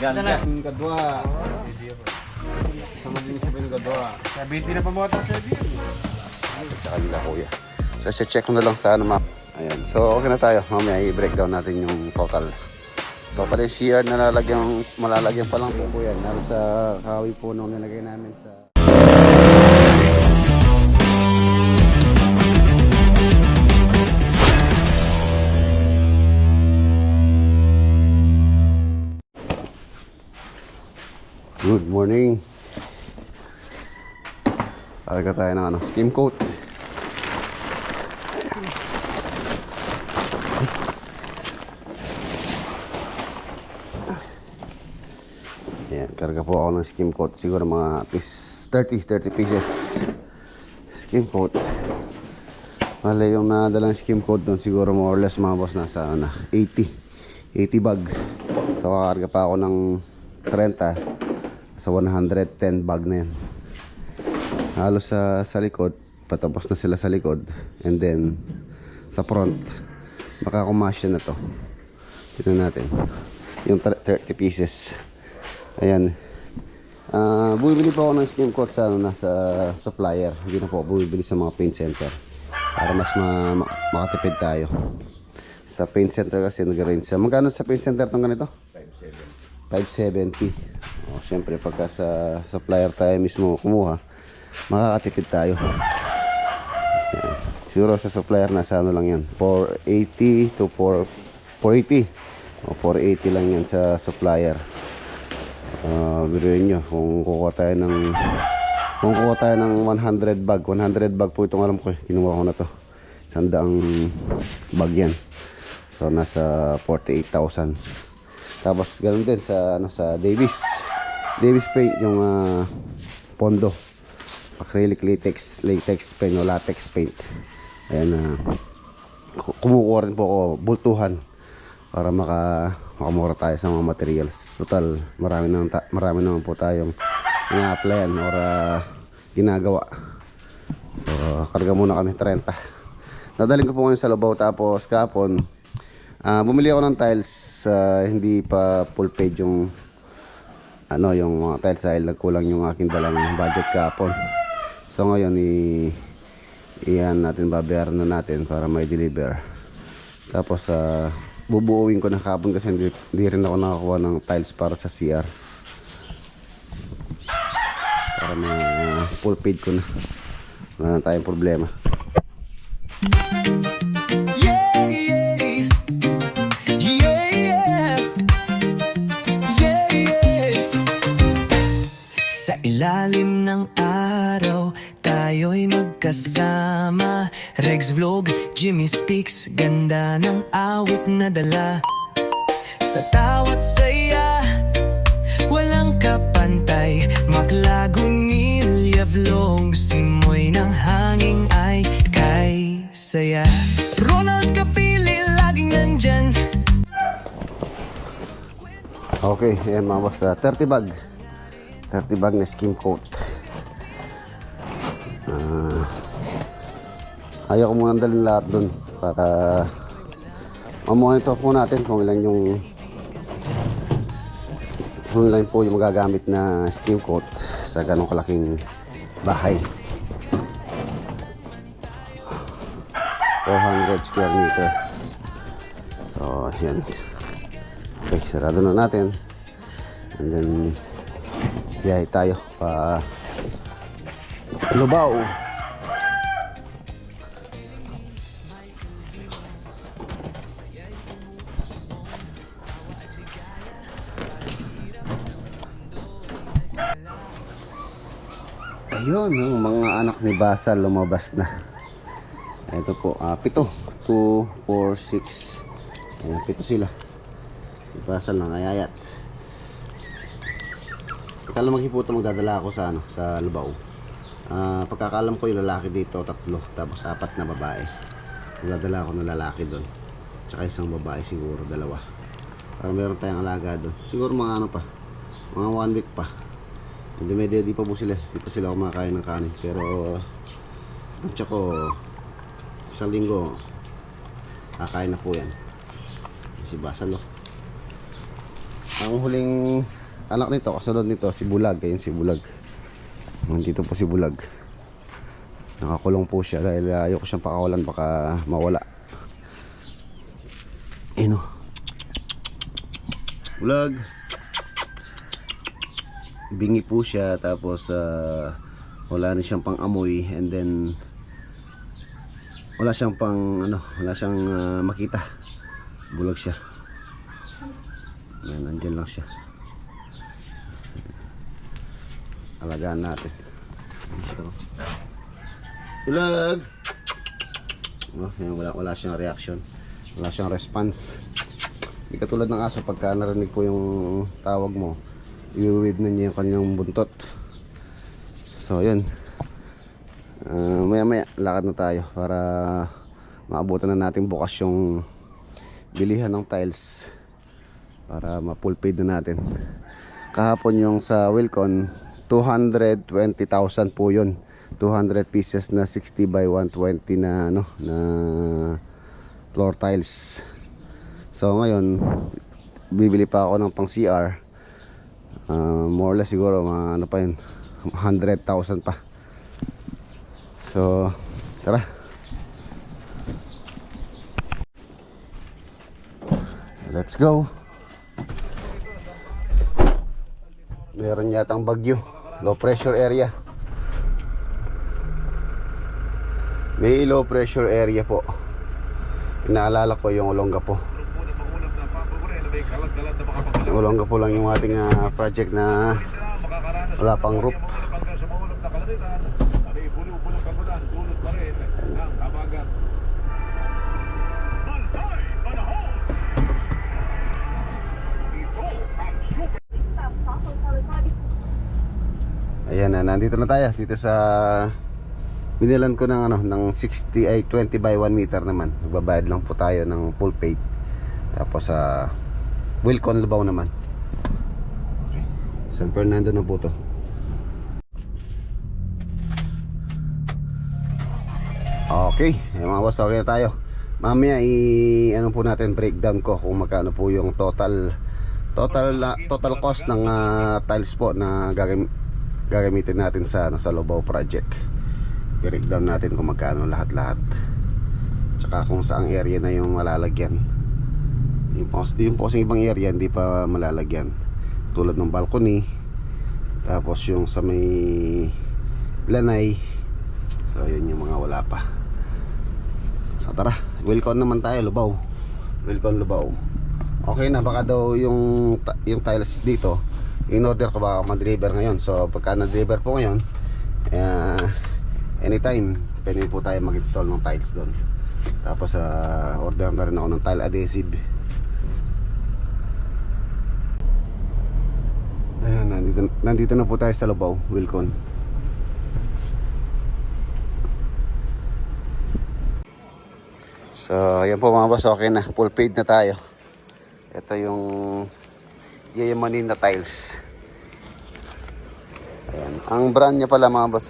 Ganda. Yung kadwa. Sa maging sabi ng kadwa. Sabi na pa mga sa beer. Sa kanila kuya. So check ko na lang sa ano map. Ayan. So okay na tayo. Mamaya i-breakdown natin yung total. Ito pala yung CR na malalagyan pa lang po kuya. Naroon sa kahoy po nung nilagay namin sa... Good morning. Talaga tayo ng skim coat. Ayan, karga po ako ng skim coat. Siguro mga at least 30 pieces skim coat. Mali yung nadalang skim coat doon, siguro more or less mga boss nasa 80 bag. So kakarga pa ako ng 30 sa 110 bag na yan. Halos sa likod, patapos na sila sa likod, and then sa front makakumasya na to. Tignan natin yung 30 pieces. Ayan. Bumibili pa ako ng skim coat sa nasa supplier. Hindi na po bumibili sa mga paint center para mas makatipid tayo. Sa paint center kasi nag-range sa magkano sa paint center tong ganito? 570. O, syempre pagka sa supplier tayo mismo kumuha, makakatipid tayo. Ayan. Siguro sa supplier nasa ano lang yan, 480 to 480 o 480 lang yan sa supplier. Biruin nyo kung kukuha tayo ng 100 bag po itong alam ko kinuha ko na to 100 bag yan. So nasa 48,000. Tapos ganoon din sa sa Davis paint yung pondo acrylic latex paint o latex paint. Ayan, kumukuha rin po ako bultuhan para makamura tayo sa mga materials. Total marami naman po tayong ina-applyan or ginagawa. So karga muna kami 30. Dadaling ko po ngayon sa Lubao. Tapos kahapon bumili ako ng tiles. Hindi pa full page yung yung mga tiles dahil nagkulang yung aking dalang budget kahapon. So ngayon iyan natin, babayaran na natin para may deliver. Tapos bubuuin ko na kahapon kasi hindi rin ako nakakuha ng tiles para sa CR. Para full page ko na. Wala na tayong problema. Sa ilalim ng araw, tayo'y magkasama. Rex Vlog, Jimmy Speaks, ganda ng awit na dala. Sa tawat saya, walang kapantay. Maklagunilya Vlog, simoy ng hanging ay kay saya. Ronald Kapili, laging nandyan. Okay, ayan mga boss, 30 bag na skim coat. Ayaw ko muna dalhin lahat dun para mamonitor po natin kung ilan po yung magagamit na skim coat sa ganong kalaking bahay. 400 square meter. So yan. Okay, sarado na natin, and then biyahe tayo pa Lubao. Ayun, yung mga anak ni Basal lumabas na. Ito po, 7, 2, 4, 6. Ayan, 7 sila. Si Basal na nayayat. Akala maghiputo magdadala ako sa Lubao. Pagkakalam ko yung lalaki dito 3, tapos 4 na babae. Magdadala ako ng lalaki doon, tsaka isang babae siguro 2, para meron tayong alaga doon. Siguro mga mga 1 week pa. Hindi di pa po sila, di pa sila kumakain ng kanin. Pero tsaka isang linggo kakain na po yan si Basal. Ang huling anak nito, kasunod nito, si Bulag. Ayun si Bulag. Nandito po si Bulag. Nakakulong po siya dahil ayoko siyang pakawalan, baka mawala. Ayun o. Bulag. Bingi po siya, tapos wala na siyang pang amoy, and then wala siyang pang wala siyang makita. Bulag siya. Ayan, nandyan lang siya. Alagaan natin. Bulag! Oh, yan, wala siyang reaction. Wala siyang response. Hindi katulad ng aso, pagka narinig po yung tawag mo, i-wave na niya yung kanyang buntot. So yun, maya maya lakad na tayo para maabutan na natin bukas yung bilihan ng tiles para ma-full paid na natin. Kahapon yung sa Wilcon 220,000 po yun, 200 pieces na 60 by 120 na na floor tiles. So ngayon bibili pa ako ng pang CR, more or less siguro pa yun, 100,000 pa. So tara, let's go. Meron yatang bagyo, low pressure area. May low pressure area po. Inaalala ko yung Olongapo. Olongapo lang yung ating project na wala pang roof. Ayan na, nandito na tayo dito sa binilan ko ng ng 20 by 1 meter naman. Magbabayad lang po tayo ng full paid. Tapos sa Wilcon Lubao naman. San Fernando na po to. Okay, mga boss, okay na tayo. Mamaya po natin breakdown ko kung magkano po yung total cost ng tiles po na gagamitin natin sa sa Lubao project. I-breakdown natin kung magkano lahat-lahat. Tsaka kung saang area na yung malalagyan. Yung posing ibang area hindi pa malalagyan. Tulad ng balcony. Tapos yung sa may lanay. So yun yung mga wala pa. So tara, Wilcon naman tayo, Lubao. Wilcon Lubao. Okay na, baka daw yung tiles dito in order ko baka ma-deliver ngayon. So pagka na-deliver po ngayon, anytime pwede po tayo mag-install ng tiles doon. Tapos order na rin ako ng tile adhesive. Ayan, nandito na po tayo sa Lubao, Wilcon. So ayan po mga boss, okay na, full paid na tayo. Ito yung yayamanin na tiles. Ayan. Ang brand niya pala mga boss,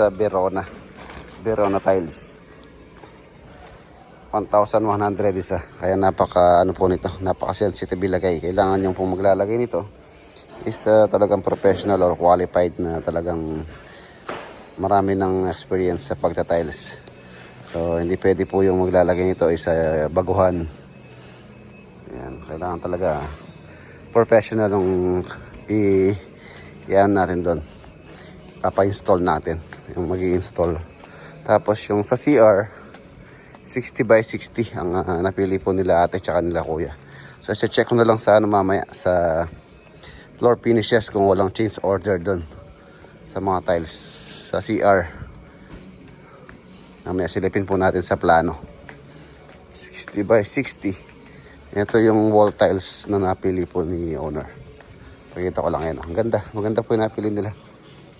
Verona tiles. 1,100 isa. Kaya napaka po nito, napaka sensitive ilagay. Kailangan yung pong maglalagay nito is talagang professional or qualified na talagang marami ng experience sa pagta-tiles. So hindi pwede po yung maglalagay nito is baguhan. Ayan, kailangan talaga professional yung yan natin doon. Papa-install natin yung magi-install. Tapos yung sa CR 60 by 60 ang napili po nila ate tsaka nila kuya. So check ko na lang sa mamaya sa floor finishes kung walang change order doon sa mga tiles sa CR. Mamaya silipin po natin sa plano. 60 by 60. Ito yung wall tiles na napili po ni owner. Pakita ko lang yan. Ang ganda. Maganda po yung napili nila.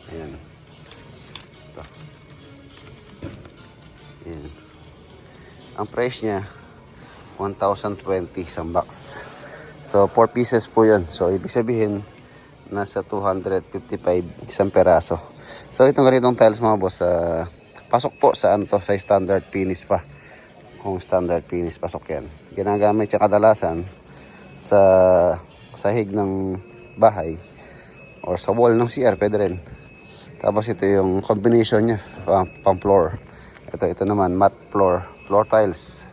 Ayan. Ito. Ayan. Ang price niya 1,020 isang box. So 4 pieces po yun. So ibig sabihin nasa 255 isang peraso. So itong ganitong tiles mga boss, pasok po sa sa standard finish pa. Kung standard finish, pasok yan. Ginagamit siya kadalasan sa sahig ng bahay or sa wall ng CR, pwede rin. Tapos ito yung combination niya, pang floor. Ito naman, matte floor tiles.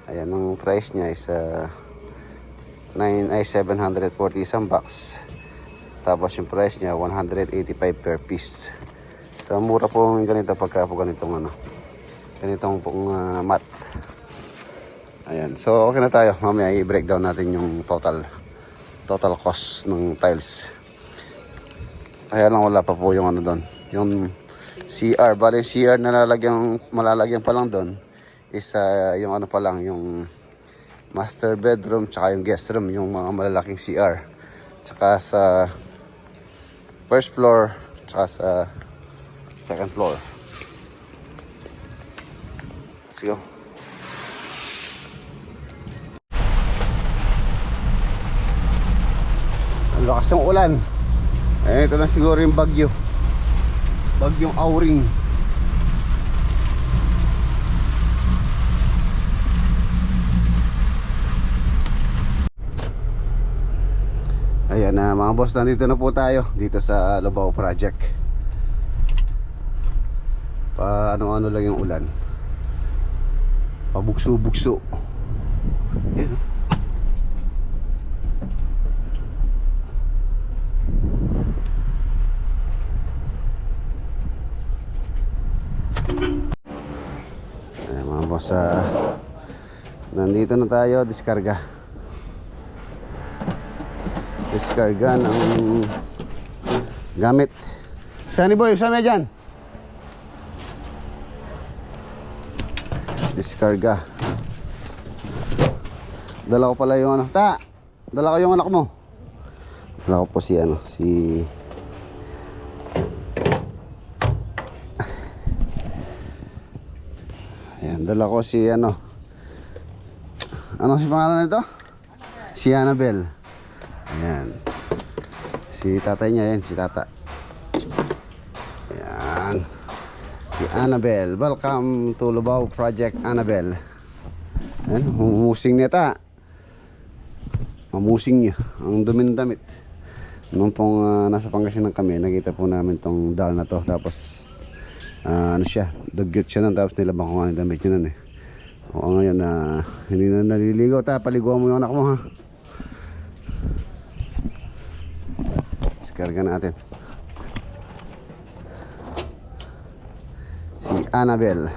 Ayan, ang price niya is 740 isang box. Tapos yung price niya 185 per piece. So mura po yung ganito pagka po ganitong ganitong pong matte. Ayan, so okay na tayo. Mamaya i-breakdown natin yung total cost ng tiles. Kaya lang wala pa po yung doon. Yung CR, bali CR na malalagyan pa lang doon is yung pa lang, yung master bedroom tsaka yung guest room, yung mga malalaking CR. Tsaka sa first floor tsaka sa second floor. Let's go. Ang lakas ng ulan. Ito na siguro yung bagyong Auring. Ayan na mga boss, nandito na po tayo dito sa Lubao Project. Ano lang yung ulan, pabugso-bugso. Ayan. Ayan mga boss, nandito na tayo, diskarga ng gamit. Sunny boy, saan na dyan? Diskarga. Dala ko pala yung dala ko yung anak mo. Dala ko po si ayan, dala ko si ano si pangalan nito? Si Annabel. Ayan. Si tatay niya yan, si tata. Ayan. Si Annabel. Welcome to Lubao Project, Annabel. Ayan, humusing niya ta. Mamusing niya. Ang dumi ng damit. Noong pong nasa Pangasinan kami, nakita po namin tong dal na to. Tapos, siya, dugyot siya nun. Tapos nilabang ko nga yung damit niya nun eh. Oo, ngayon hindi na naliligaw. Paliguan mo yung anak mo ha. Karga natin si Annabel.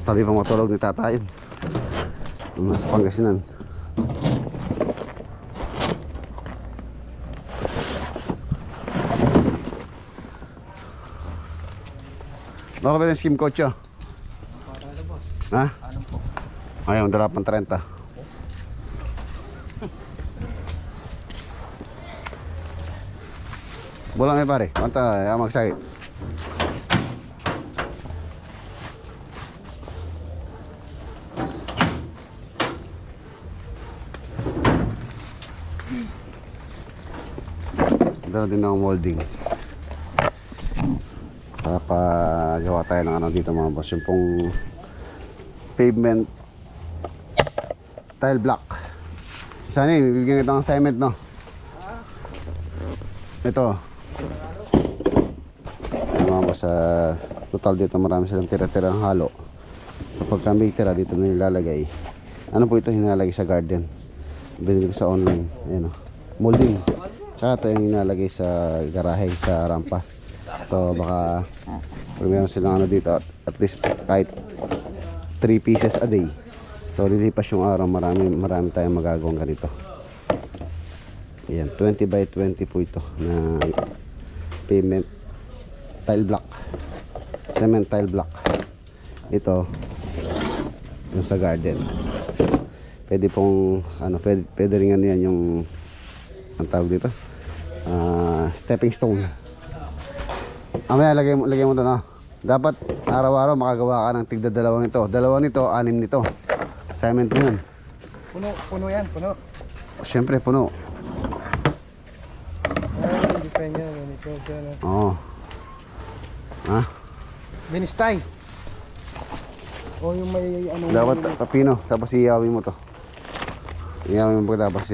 Tabi pang matulog ni tata yun, nasa Pangasinan. Baka ba yung skim coach yun? Ha? Ayaw, dala pang 30. Bulang pare, manta magsakit. Dala din ng molding. Papagawa tayo ng dito mga boss. Yung pong pavement tile block. Sana bibigyan ito ng cement, no? Ito sa total dito marami silang tira-tira ng halo. Kapag kami tira dito na nilalagay. Ano po ito, hinalagay sa garden. Binili ko sa online. Ayan o, molding. Tsaka ito yung hinalagay sa garahe, sa rampa. So baka pag meron silang dito, at least kahit 3 pieces a day. So lilipas yung araw, marami tayong magagawang ganito. Ayan, 20 by 20 po ito na pavement tile block, cement tile block. Ito yung sa garden. Pwede pong pwede rin yan yung ang tawag dito, stepping stone. Amaya lagay mo ito na. Dapat araw-araw makagawa ka ng tigda dalawa nito, 6 nito. Cement mo yun. Puno yan, puno. Siyempre puno. Yung design niya, ganito, dyan. Oo. Ha? Ministay. O yung may Dapat papino, tapos iyawin mo to. Ngayon pagkatapos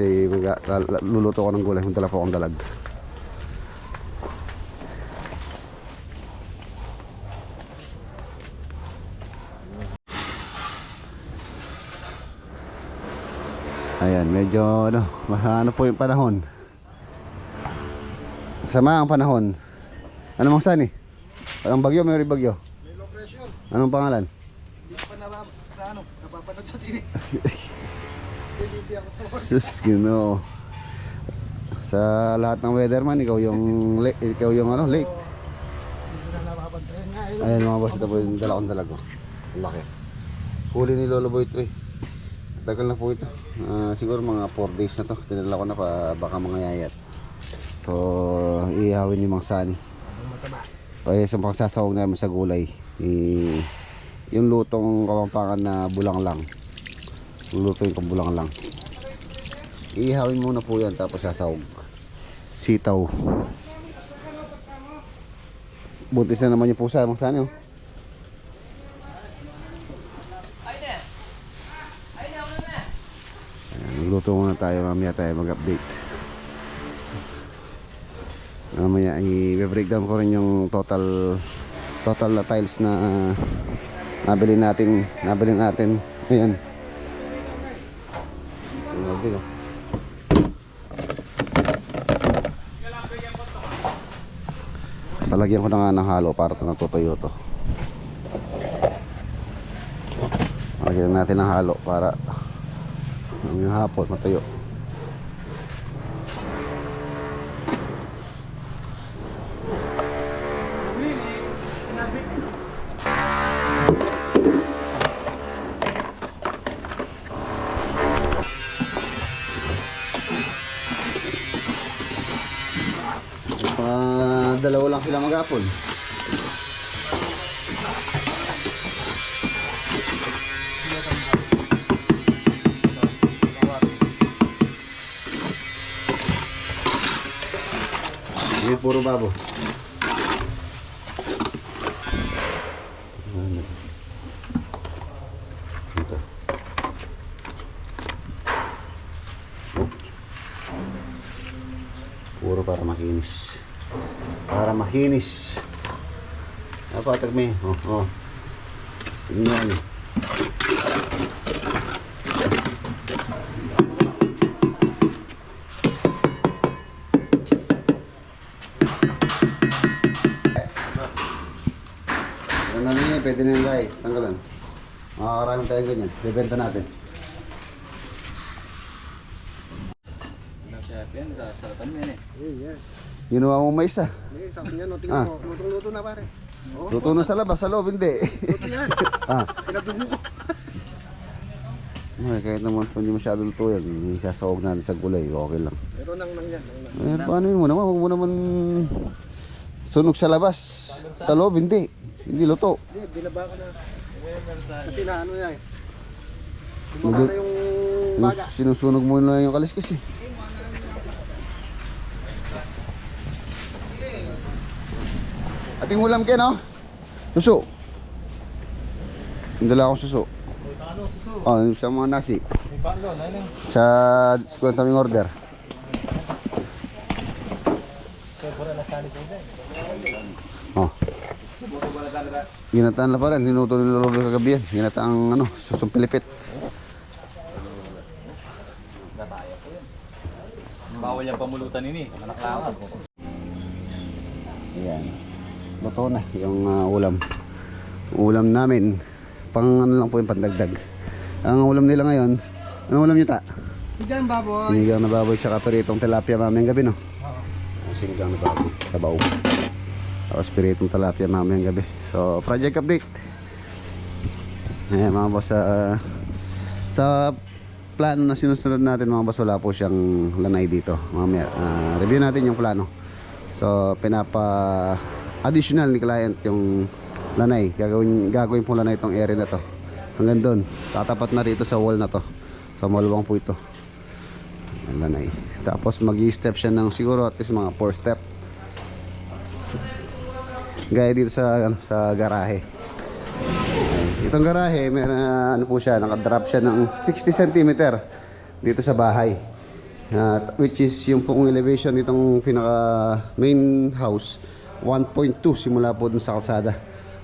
luluto ko ng gulay. Magdala po akong dalag. Ayan, medyo ano po yung panahon. Sama ang panahon. Ano mang sani? Parang bagyo, may bagyo. May low pressure. Anong pangalan? Hindi ko pa napapanood sa TV. Busy ako sa work. Sus, Ginoo. Sa lahat ng weatherman, ikaw yung late. Hindi ko na napapantayan nga. Ayan mga boss, ito po yung dala kong dalago. Laki. Huli ni Lolo Boy ito eh. Tagal na po ito. Siguro mga 4 days na to. Tinala ko na pa, baka mga yayat. So, ihawin yung mga sani. Okay, so pagsasawag namin sa gulay. Yung lutong Kapampangan na bulang lang. Yung luto yung kabulang lang. Ihawin muna po yan, tapos sasawag. Sitaw. Butis na naman yung pusa, mga sani oh. Luto muna tayo, mamaya tayo mag-update. Mamaya i-breakdown ko rin yung total na tiles na nabili natin. Ayan. Dito. Palagyan ko na nga ng halo para natutuyo to. Palagyan natin ng halo para yung hapon matuyo. Dalawa lang sila mag-apon. Ini puro babo. Ito. Puro para makinis. Para makinis. Apa tagme? Oh. Tingnan. Pwede na yung guys, tanggalan. Makakarami tayong ganyan, bebenta natin. Yes. Ginawa mo mais ah. Sabi niya, tingnan mo. Lutong-luto na pare. Luto na sa labas, sa loob hindi. Luto yan. Pinadugo ko. Kahit naman kung hindi masyado luto yan, isasawag natin sa gulay, okay lang. Pero nang yan. Paano yun mo naman, huwag mo naman sunog sa labas. Sa loob hindi luto. Hindi, binaba ko na. Kasi na ano yan. Bumaba na yung baga. Sinusunog mo na yung kaliskis eh. Ating ulam kayo no? Suso. Dala akong suso. Sa mga nasi. Sa kwenta kaming order. Oh. Ginataan na pa rin, ninuto nila lolo kagabi yan. Ginataang susong pilipit. Bawal yung pamulutan ini, manaklangan. Ayan. Luto na yung ulam namin. Pang lang po yung pandagdag. Ang ulam nila ngayon, anong ulam nyo ta? Sigang baboy. Sinigang na baboy tsaka peritong tilapia mamayang gabi no? Sinigang na baboy, sabaw. Tapos peritong tilapia mamayang gabi. So project update. Ayan mga boss, sa plano na sinusunod natin mga boss, wala po siyang lanay dito. Mamaya review natin yung plano. So additional ni client yung lanay. Gagawin po lanay itong area na to. Hanggang doon. Tatapat na rito sa wall na to. So maluwang po ito. Ang lanay. Tapos mag-i-step siya ng siguro at least mga 4 step. Gaya dito sa garahe. Itong garahe, may po siya, nakadrop siya ng 60 cm dito sa bahay. Which is yung pong elevation nitong pinaka main house 1.2 simula po dun sa kalsada.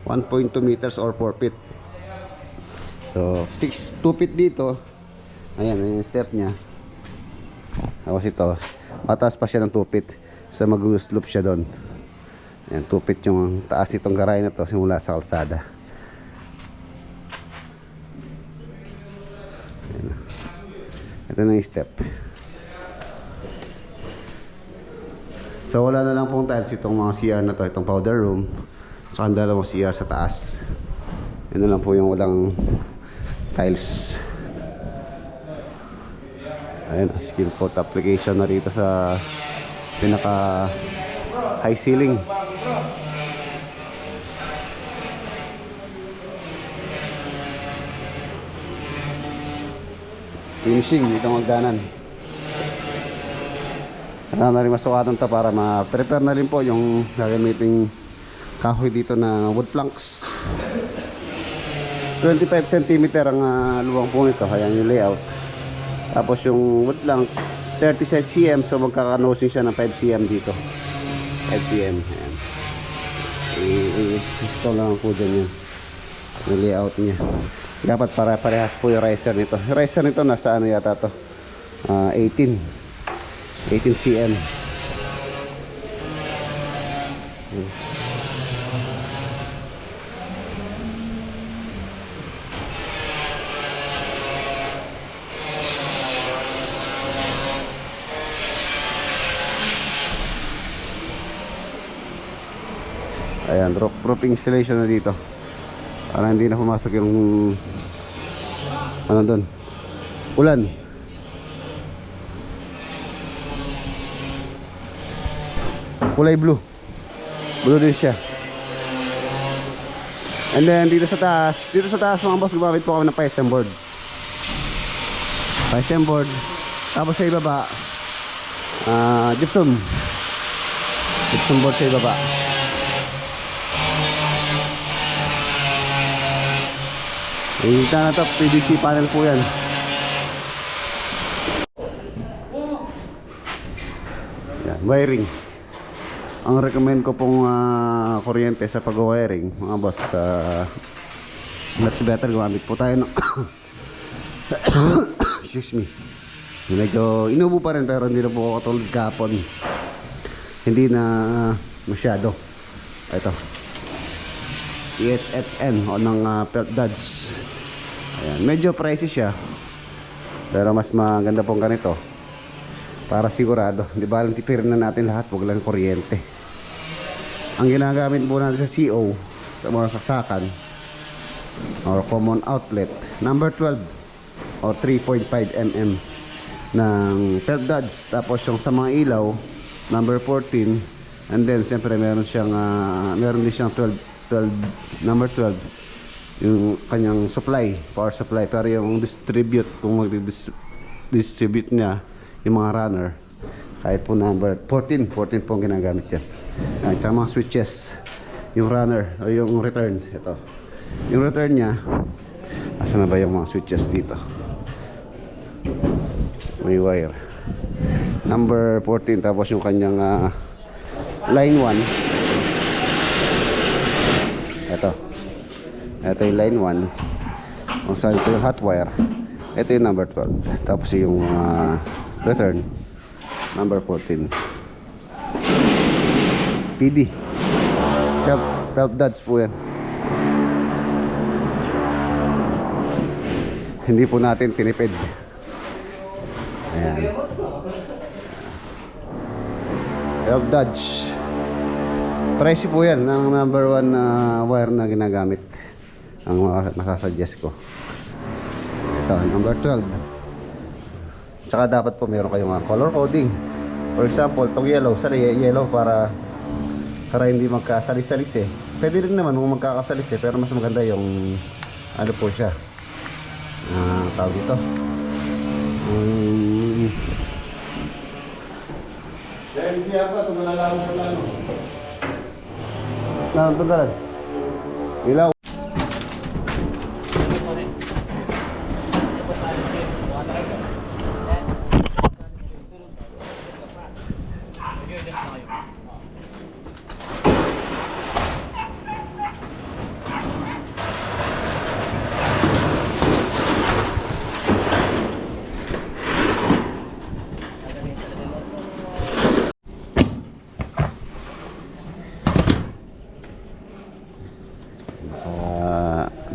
1.2 meters or 4 feet. So 2 feet dito. Ayan yung step nya. Tapos ito, mataas pa siya ng 2 feet. So mag-slope siya doon. Ayan, 2 feet yung taas nitong garahe na to simula sa kalsada. Ayan. Ito na yung step. So wala na lang pong tiles itong mga CR na to, itong powder room. Saka ang dalawang CR sa taas. Yun na lang po yung walang tiles. Ayan, skill coat application na rito sa pinaka high ceiling. Finishing dito ang hagdanan. Kailangan na rin masukatan to para ma-prepare na rin po yung gagamiting kahoy dito na wood planks. 25 cm ang luwang po nito. Ayan yung layout. Tapos yung wood plank 30 cm, so magkakanosing siya ng 5 cm dito. 5 cm. Ayan. I-install lang po dyan yun. Yung layout niya. Dapat parehas po yung riser nito. Yung riser nito nasa ano yata to? 18 cm. Ayan, roof installation na dito. Para hindi na pumasok yung ano doon, ulan. Kulay blue din siya. And then dito sa taas mga boss, gumamit po kami ng PSM board. Tapos sa ibaba gypsum board sa ibaba. Yung na to, PVC panel po yan. Yan, wiring. Ang recommend ko pong kuryente sa pag-wiring, mga boss, much better gumamit po tayo ng excuse me. Medyo inubo pa rin pero hindi na po ako katulad kahapon. Hindi na masyado. Ito. EHSN o ng Pelt Dodge. Ayan, medyo pricey siya. Pero mas maganda pong ganito. Para sigurado, di ba, tipirin na natin lahat, wag lang kuryente. Ang ginagamit po natin sa CO, sa mga saksakan or common outlet, number 12 or 3.5 mm ng Pelt Dodge. Tapos yung sa mga ilaw, number 14. And then siyempre meron din siyang 12, number 12 yung kanyang supply, power supply. Pero yung distribute, kung mag-distribute niya yung mga runner, kahit po number 14 po ang ginagamit yan. At sa mga switches, yung runner o yung return, ito yung return niya. Asan na ba yung mga switches dito? May wire number 14. Tapos yung kanyang line 1, ito yung line 1 kung saan ito yung hot wire. Ito yung number 12. Tapos yung return number 14. PD Pelt Dodge po yan. Hindi po natin tinipid. Ayan, Pelt Dodge. Pricey po yan. Ang number 1 wire na ginagamit. Ang masasuggest ko. Ito, number 12. Tsaka dapat po meron kayong color coding. For example, itong yellow, yellow para hindi magkasalis-salis eh. Pwede rin naman kung magkakasalis eh, pero mas maganda yung ano po siya, tawag dito, dahil siya pa, tumalalaman sa plano. Nantagalan ilaw.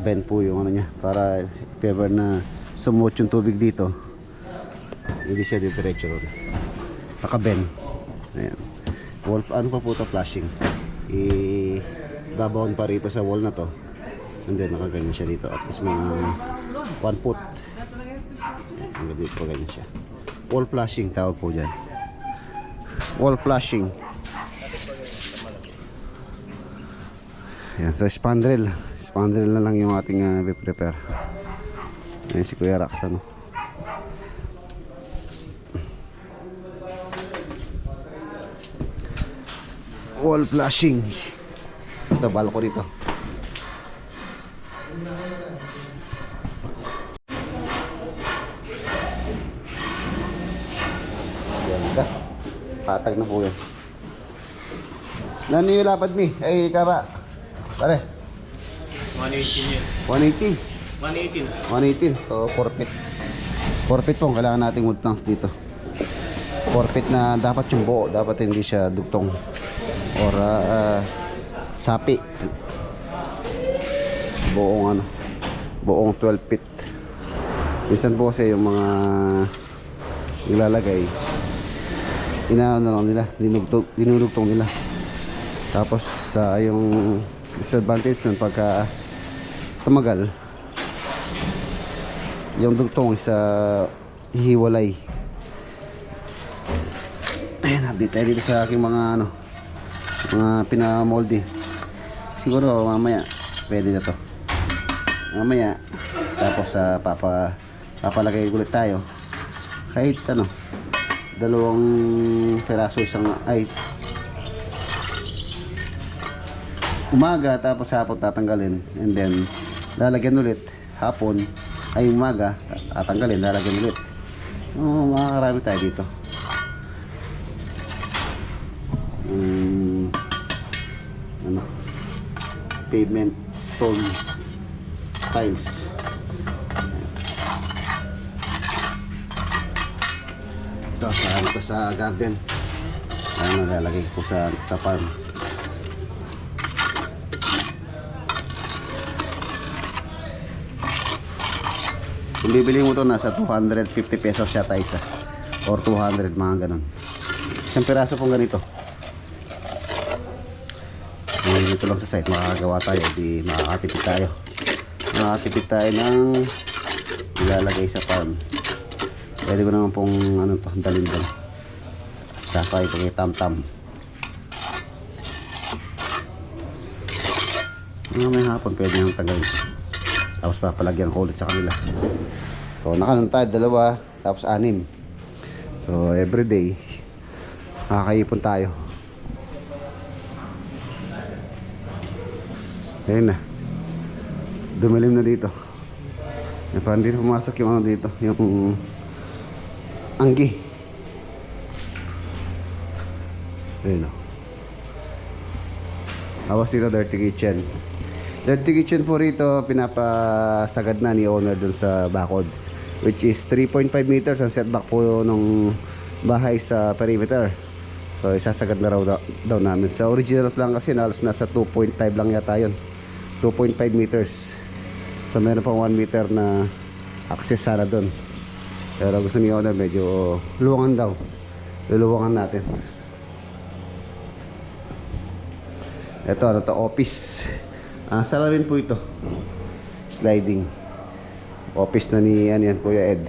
bend po yung ano niya para if ever na sumot yung tubig dito, hindi siya diretso ron. Naka-bend. Ayan. Wall, ano pa po ito, flashing. Babawon pa rito sa wall na to. And then nakaganyan siya dito. At least mga 1 foot. Ayan, hanggang dito pa ganyan siya. Wall flashing tawag po dyan. Wall flashing. Ayan, so spandrel. Spandrel na lang yung ating prepare. Ayan si Kuya Rax, ano. Wall flashing. Ito, balo ko dito. Ganda. Patag na po yan. Nano yung lapad ni? Ay, kaba. Pare. 118 yun. 180. 118. 118. So, 4 feet. 4 feet po. Kailangan nating wood planks dito. 4 feet na dapat yung buo. Dapat hindi siya dugtong. Or sapi. Buong ano. Buong 12 feet. Minsan po kasi yung mga ilalagay, inaano na lang nila. Dinudugtong nila. Tapos sa yung disadvantage nun pagka tumagal, yung dugtong is hihiwalay. Ayan, update tayo dito sa aking mga ano, mga pinamolde. Siguro mamaya pwede na to. Mamaya tapos papalagay ulit tayo. Kahit ano, 2 peraso isang ay umaga tapos hapon tatanggalin, and then lalagyan ulit hapon, ay umaga tatanggalin, lalagyan ulit. So makakarami tayo dito. Ano, pavement stone tiles. Ito sa garden. Ano lalagay ko sa farm. Kung bibili mo to nasa 250 pesos siya tayo isa, or 200, mga ganun. Isang piraso pong ganito. Dito lang sa site makakagawa tayo, di makakatipid tayo. Makakatipid tayo ng ilalagay sa farm. Pwede ko naman pong ano to, dalhin doon. Saka ito kay tam-tam. May hapon pwede nang tagalin. Tapos papalagyan ko ulit sa kanila. So nakanon tayo 2, tapos 6. So everyday makakaipon tayo. Ayun na, dumilim na dito. Parang dito pumasok yung ano dito, yung anggi. Ayun o. Tapos dito dirty kitchen. Dirty kitchen po rito, pinapasagad na ni owner dun sa bakod, which is 3.5 meters ang setback po ng bahay sa perimeter. So isasagad na raw daw namin. Sa original plan kasi nalos nasa 2.5 lang yata yun, 2.5 meters. So meron pang 1 meter na access sana dun, pero gusto ni owner medyo luwangan daw. Luluwangan natin. Ito ano to, office. Salamin po ito, sliding office na ni ano yan, Kuya Ed.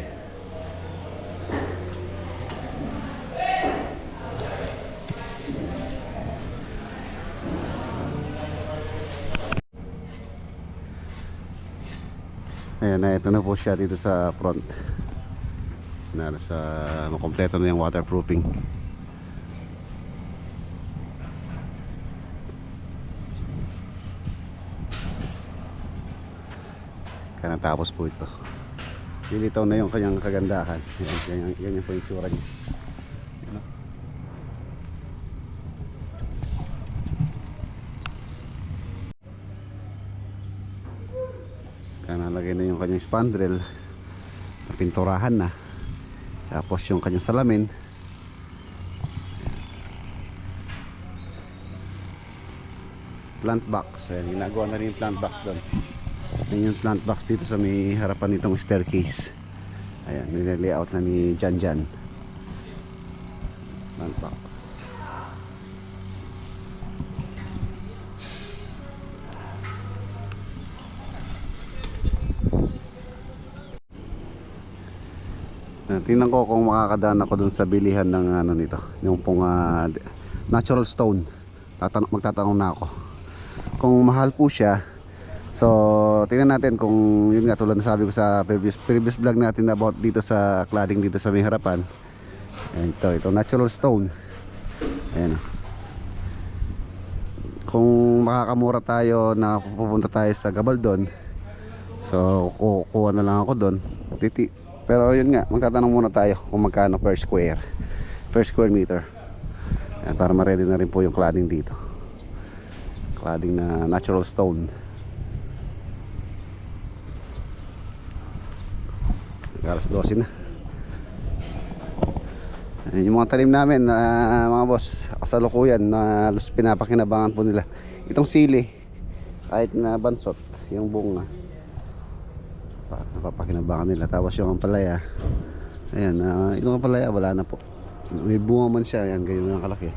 Ayan na, ito na po siya dito sa front. Nasa kompleto na yung waterproofing. Kaya natapos po ito. Lilitaw na yung kanyang kagandahan. Ganyan po yung tsura niya. Kaya nalagay na yung kanyang spandrel, pinturahan na. Tapos yung kanyang salamin, plant box. Ayan, ginagawa na rin yung plant box doon. Yan yung plant box dito sa may harapan nitong staircase. Ayan, nilalayout na ni Jan Jan. Plant box. Tingnan ko kung makakadaan ako dun sa bilihan ng ano nito, yung pong natural stone. Magtatanong na ako kung mahal po siya. So tingnan natin kung yun nga, tulad na sabi ko sa previous vlog natin about dito sa cladding dito sa may harapan. Ayan, ito natural stone. Ayan. Kung makakamura tayo na pupunta tayo sa Gabaldon, so kukuha na lang ako doon. Pero yun nga, magtatanong muna tayo kung magkano per square meter. Ayan, para ma-ready na rin po yung cladding dito. Cladding na natural stone. Alas 12 na. Ayan, yung mga tanim namin mga boss, kasalukuyan na pinapakinabangan po nila. Itong sili, kahit na bansot, yung bunga, napapakinabangan nila. Tapos yung ampalaya, ayan, yung ampalaya wala na po, may bunga man siya, ayan, ganyan na kalaki.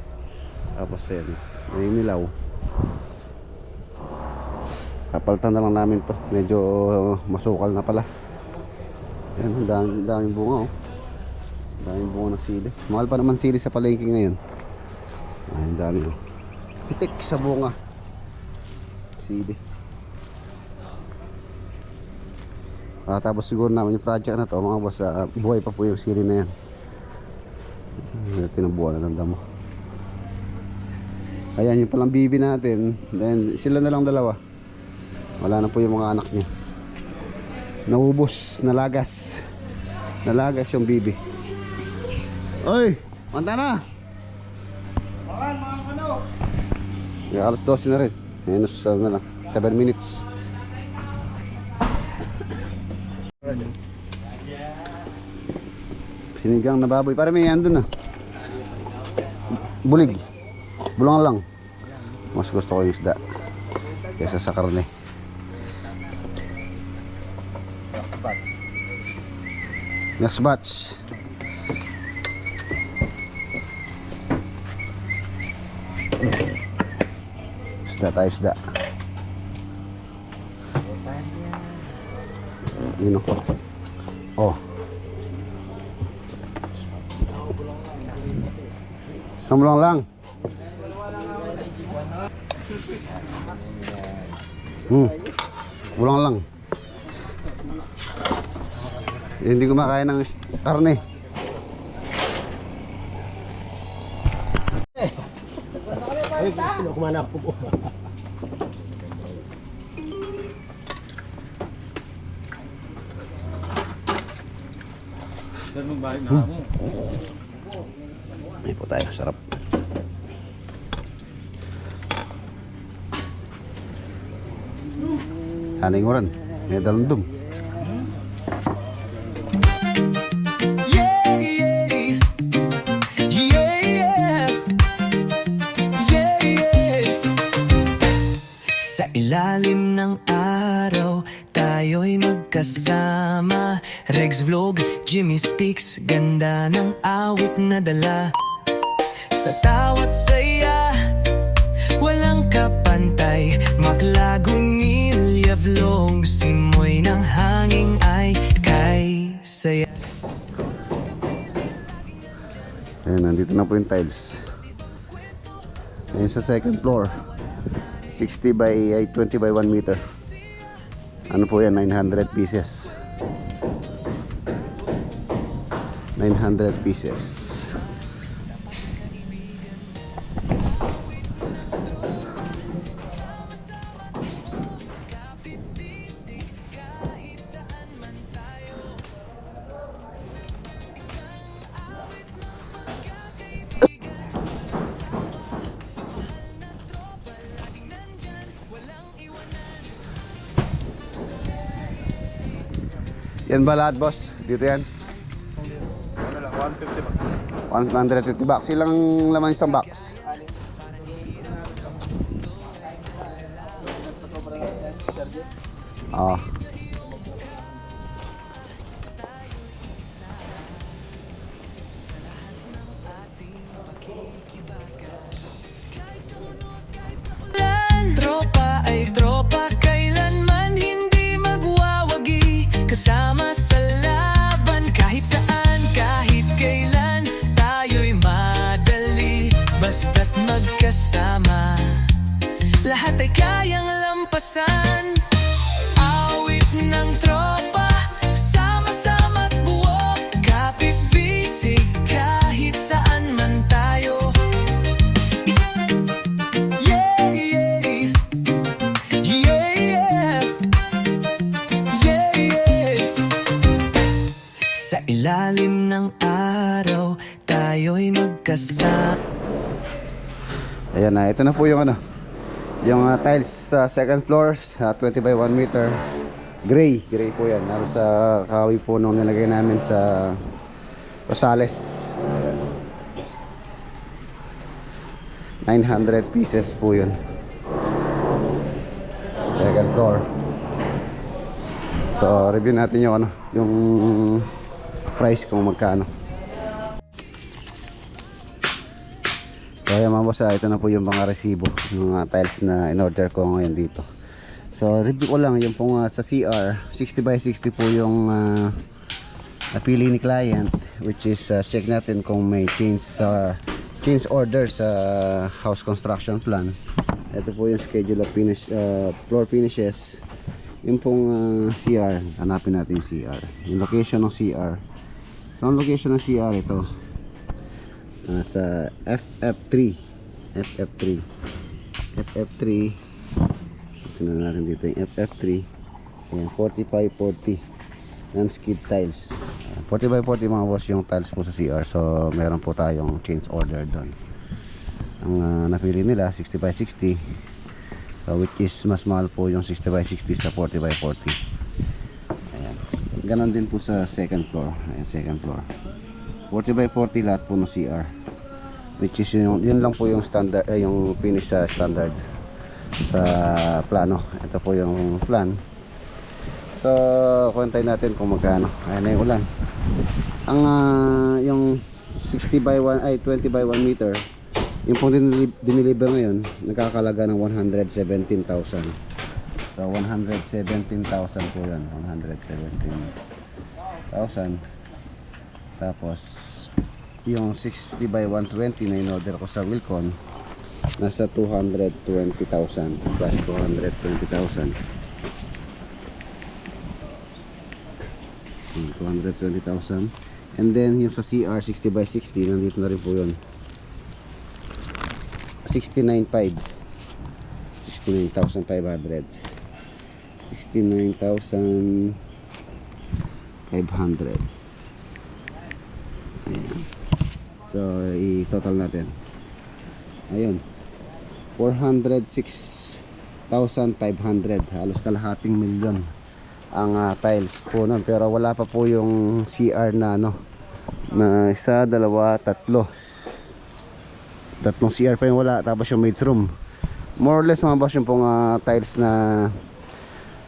Tapos ayan, may nilaw, kapalitan na lang namin to, medyo masukal na pala. Ayan, daming bunga, oh. Daming bunga ng sili. Mahal pa naman sili sa palengke ngayon. Ayan, dami, oh. Pitik sa bunga sili. Tapos siguro naman yung project na to mga boss, buhay pa po yung sili na yan. Tinubuan na ng damo. Ayan yung palang bibi natin. Then sila na lang dalawa. Wala na po yung mga anak niya. Naubos, nalagas yung bibi. Oy, manta na. Yeah, alas 12 na rin. Ayan, na lang 7 minutes. Sinigang na baboy. Para may andun na. Bulig. Bulang lang. Mas gusto ko yung isda kaysa sa karne. Next batch. Isda tayo, isda. Yun ako. Oh. Isang bulang lang. Bulang lang. Hindi ko makain ng karne. Kumana po. Ay po tayo, sarap. Haning oran, may dalundong. Sa ilalim ng araw, tayo'y magkasama. Regs Vlog, Jimmy Speaks, ganda ng awit na dala. Sa tawat saya, walang kapantay. Maglagong-ilya vlog, simoy ng hangin ay kay saya. Ayan, nandito na po yung tiles. Ayan sa second floor, 60 by 20 by 1 meter. Ano po yan, 900 pieces. 900 pieces. Yan ba lahat, boss? Dito yan? 150 bucks. Ilang laman isang box? Ah. Tropa ay tropa, kailanman hindi magwawagi. Kasama sa laban, kahit saan, kahit kailan. Tayo'y madali, basta't magkasama. Lahat ay kayang lampasan. Awit ng tropa, sama-sama't buo. Kapit-bisig, kahit saan man tayo. Yeah, yeah. Yeah, yeah. Yeah, yeah. Sa ilalim ng araw, tayo'y magkasama. Ayan na, ito na po yung ano, yung tiles sa second floor sa 20 by 1 meter. Gray po yan. Naroon sa kahoy po nung nilagay namin sa Rosales. Ayan. 900 pieces po yun. Second floor. So review natin yung ano, yung price kung magkano. So ayan mga boss, ito na po yung mga resibo ng tiles na in-order ko ngayon dito. So review ko lang yung pong sa CR 60 by 60 po yung napili ni client, which is check natin kung may change order sa house construction plan. Ito po yung schedule of finish, floor finishes. Yung pong CR, hanapin natin yung CR, yung location ng CR. So ang location ng CR ito sa FF3. Tingnan natin dito yung FF3. Ayan, 4540 non-skid tiles. 40 by 40 mga boss yung tiles po sa CR. So meron po tayong change order doon. Ang napili nila 60 by 60. So which is mas mahal po yung 60 by 60 sa 40 by 40. Ayan. Ganon din po sa second floor. Ayan, second floor. 40 by 40 lahat po ng CR, which is yun lang po yung standard, yung finish sa standard sa plano. Ito po yung plan. So kuwentahin natin kung magkano. Ayan na yung ulan. Ang yung 60 by 1 ay 20 by 1 meter, yung pong diniliver ngayon, nagkakalaga ng 117,000. So 117,000 po yan, 117,000. Tapos yung 60 by 120 na in-order ko sa Wilcon, nasa 220,000 plus 220,000. 220,000. And then yung sa CR 60 by 60, nandito na rin po yun, 69,500. 69,500. Ayan. So i-total natin. Ayun, 406,500. Halos kalahating milyon ang tiles po nun. Pero wala pa po yung CR na ano, na isa, dalawa, tatlong CR pa yung wala. Tapos yung maid's room, more or less mga boss, yung pong tiles na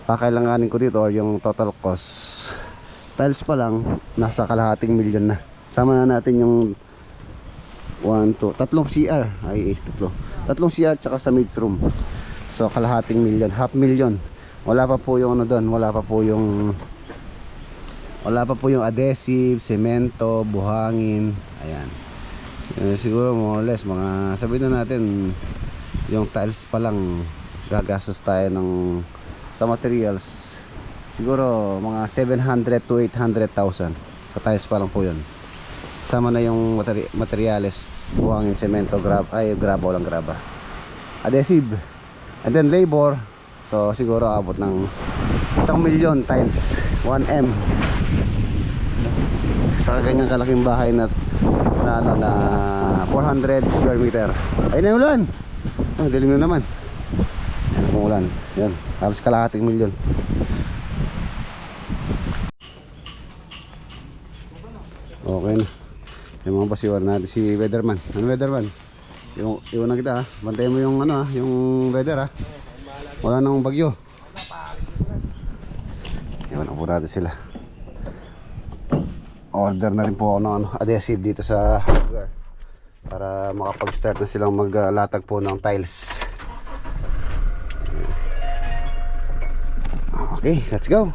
kakailanganin ko dito, or yung total cost tiles pa lang, nasa kalahating milyon na. Sama na natin yung 3 CR, tatlong CR tsaka sa maid's room. So kalahating milyon, half million. Wala pa po yung ano doon, wala pa po yung adhesive, semento, buhangin. Ayan. Siguro more or less mga, sabihin na natin, yung tiles pa lang gagastos tayo ng sa materials, siguro mga 700 to 800,000 sa tiles pa lang po yun. Sama na yung materials, buhangin, semento, graba, walang graba, adhesive, and then labor. So siguro abot ng 1 million times 1M sa ganyang kalaking bahay na 400 square meter. Ayun na yung ulan. Dilim na naman. Ayan ang ulan. Yan, halos kalahating milyon. Okay na. Yung mga boss, iwan natin si Weatherman. Ano Weatherman? Iwan na kita ha. Bantayan mo yung ano ha, yung weather ha. Wala nang bagyo. Iwan na po natin sila. Order na rin po ako ng adhesive dito sa hardware para makapag-start na silang maglatag po ng tiles. Okay, let's go.